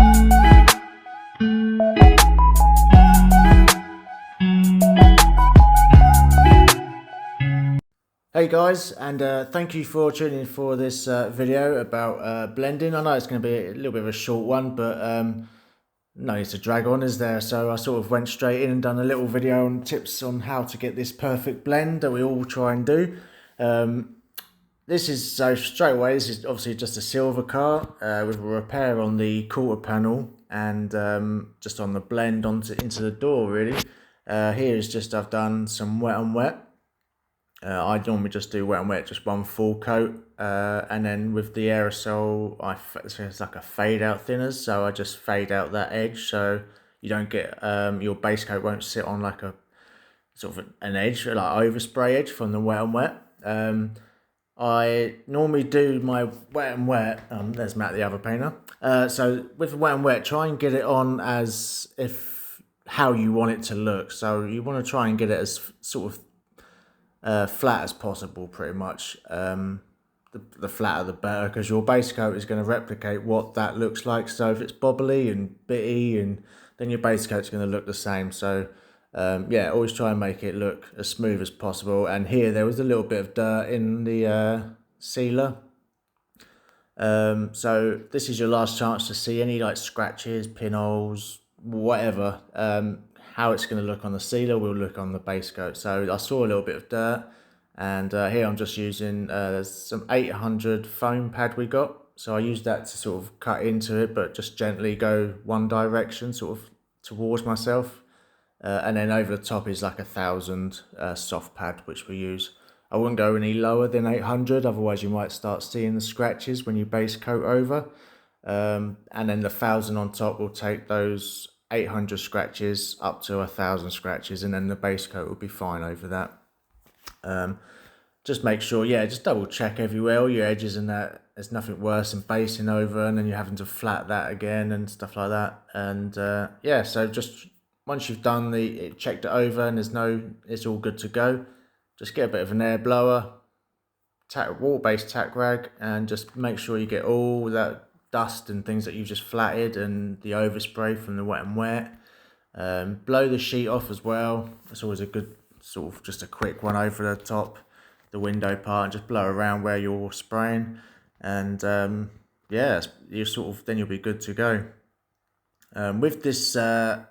Hey guys, and thank you for tuning in for this video about blending. I know it's going to be a little bit of a short one, but no need to drag on, is there? So I sort of went straight in and done a little video on tips on how to get this perfect blend that we all try and do. This is, so straight away, this is obviously just a silver car with a repair on the quarter panel and just on the blend into the door really. Here is just, I've done some wet on wet. I normally just do wet and wet, just one full coat, and then with the aerosol, it's like a fade out thinners, so I just fade out that edge so you don't get your base coat won't sit on like a sort of an edge, like overspray edge from the wet and wet. I normally do my wet and wet. There's Matt, the other painter. So with wet and wet, try and get it on as if how you want it to look. So you want to try and get it as sort of flat as possible, pretty much. The flatter the better, because your base coat is going to replicate what that looks like. So if it's bobbly and bitty, and then your base coat's going to look the same. So yeah, always try and make it look as smooth as possible. And here there was a little bit of dirt in the sealer. So this is your last chance to see any like scratches, pinholes, whatever. How it's going to look on the sealer will look on the base coat. So I saw a little bit of dirt, and here I'm just using there's some 800 foam pad we got, so I used that to sort of cut into it, but just gently go one direction sort of towards myself, and then over the top is like 1000 soft pad which we use. I wouldn't go any lower than 800, otherwise you might start seeing the scratches when you base coat over, and then the 1000 on top will take those 800 scratches up to 1000 scratches, and then the base coat will be fine over that. Just make sure, yeah, just double check everywhere, all your edges and that. There's nothing worse than basing over and then you're having to flat that again and stuff like that. And yeah, so just once you've done checked it over and it's all good to go, just get a bit of an air blower, water-based tack rag, and just make sure you get all that dust and things that you've just flatted and the overspray from the wet and wet. Blow the sheet off as well. It's always a good sort of just a quick one over the top, the window part, and just blow around where you're spraying, and yeah, you sort of then you'll be good to go. With this the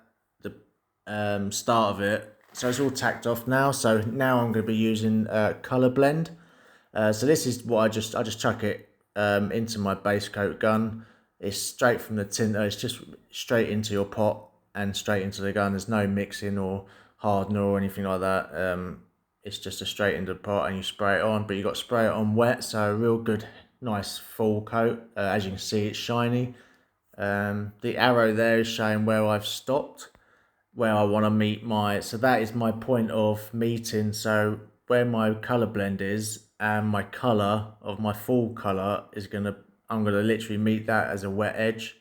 start of it, so it's all tacked off now. So now I'm going to be using color blend. So this is what I just chuck it into my base coat gun. It's straight from the tinter, it's just straight into your pot and straight into the gun. There's no mixing or hardener or anything like that. It's just a straight into the pot and you spray it on, but you got to spray it on wet, so a real good nice full coat. As you can see, it's shiny. The arrow there is showing where I've stopped, where I want to meet so that is my point of meeting. So where my color blend is and my color of my full color I'm gonna literally meet that as a wet edge.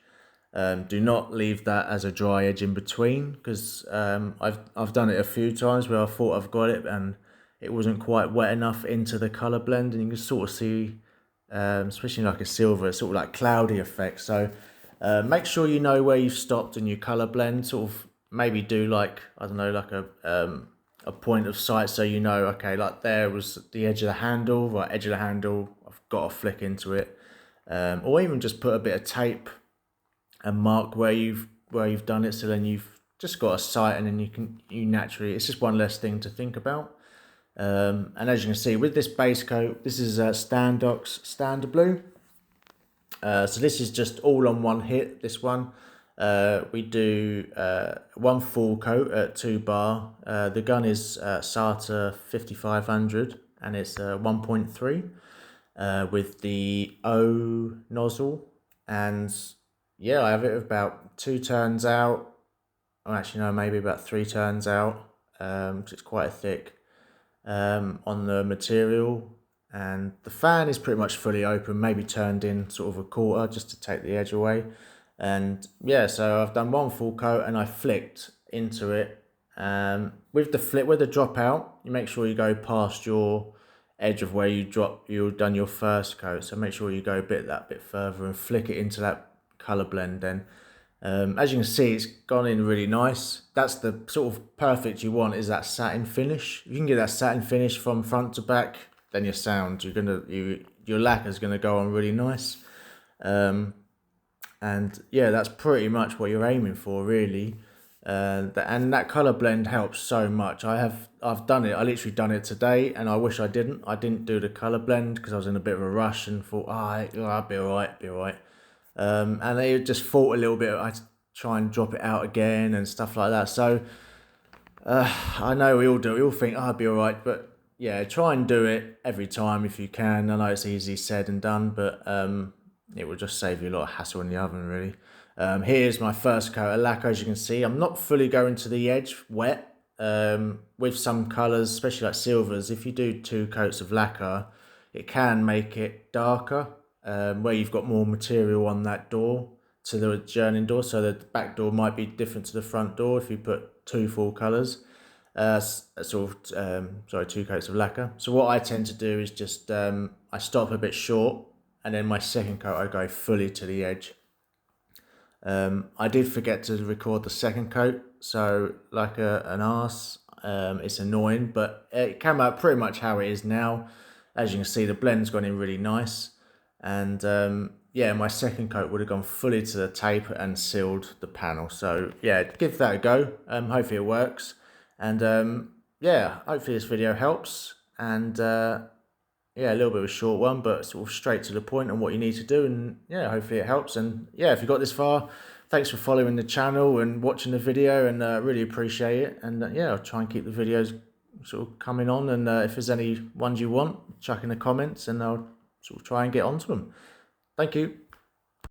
Do not leave that as a dry edge in between, because I've done it a few times where I thought I've got it and it wasn't quite wet enough into the color blend, and you can sort of see, especially like a silver, it's sort of like cloudy effect. So make sure you know where you've stopped in your color blend. Sort of maybe do like, I don't know, like a point of sight, so you know, okay, like there was the edge of the handle, right, edge of the handle, I've got to flick into it, or even just put a bit of tape and mark where you've done it, so then you've just got a sight, and then you naturally, it's just one less thing to think about. And as you can see with this base coat, this is Standox Standard Blue. So this is just all on one hit, this one. We do one full coat at 2 bar. The gun is SATA 5500 and it's 1.3 with the O nozzle. And yeah, I have it about 2 turns out. Oh, actually no, maybe about 3 turns out, because it's quite thick on the material. And the fan is pretty much fully open, maybe turned in sort of a quarter just to take the edge away. And yeah, so I've done one full coat and I flicked into it. With the dropout, you make sure you go past your edge of where you've done your first coat. So make sure you go that bit further and flick it into that color blend then. As you can see, it's gone in really nice. That's the sort of perfect you want, is that satin finish. If you can get that satin finish from front to back, then your sound, your lacquer's gonna go on really nice. And yeah, that's pretty much what you're aiming for, really. And that color blend helps so much. I've done it. I literally done it today, and I wish I didn't. I didn't do the color blend because I was in a bit of a rush and thought, I'll be alright, be alright. And they just thought a little bit. I try and drop it out again and stuff like that. So I know we all do. We all think, I'll be alright, but yeah, try and do it every time if you can. I know it's easy said and done, but it will just save you a lot of hassle in the oven, really. Here's my first coat of lacquer. As you can see, I'm not fully going to the edge wet. With some colours, especially like silvers, if you do 2 coats of lacquer, it can make it darker, where you've got more material on that door to the journeying door. So the back door might be different to the front door if you put 2 full colours. Sorry, 2 coats of lacquer. So what I tend to do is just I stop a bit short, and then my second coat I go fully to the edge. I did forget to record the second coat, so like an arse, it's annoying, but it came out pretty much how it is now. As you can see, the blend's gone in really nice, and yeah, my second coat would have gone fully to the tape and sealed the panel. So yeah, give that a go. Hopefully it works, and yeah, hopefully this video helps. And yeah, a little bit of a short one, but sort of straight to the point on what you need to do. And yeah, hopefully it helps. And yeah, if you got this far, thanks for following the channel and watching the video, and really appreciate it. And yeah, I'll try and keep the videos sort of coming on. And if there's any ones you want, chuck in the comments and I'll sort of try and get onto them. Thank you.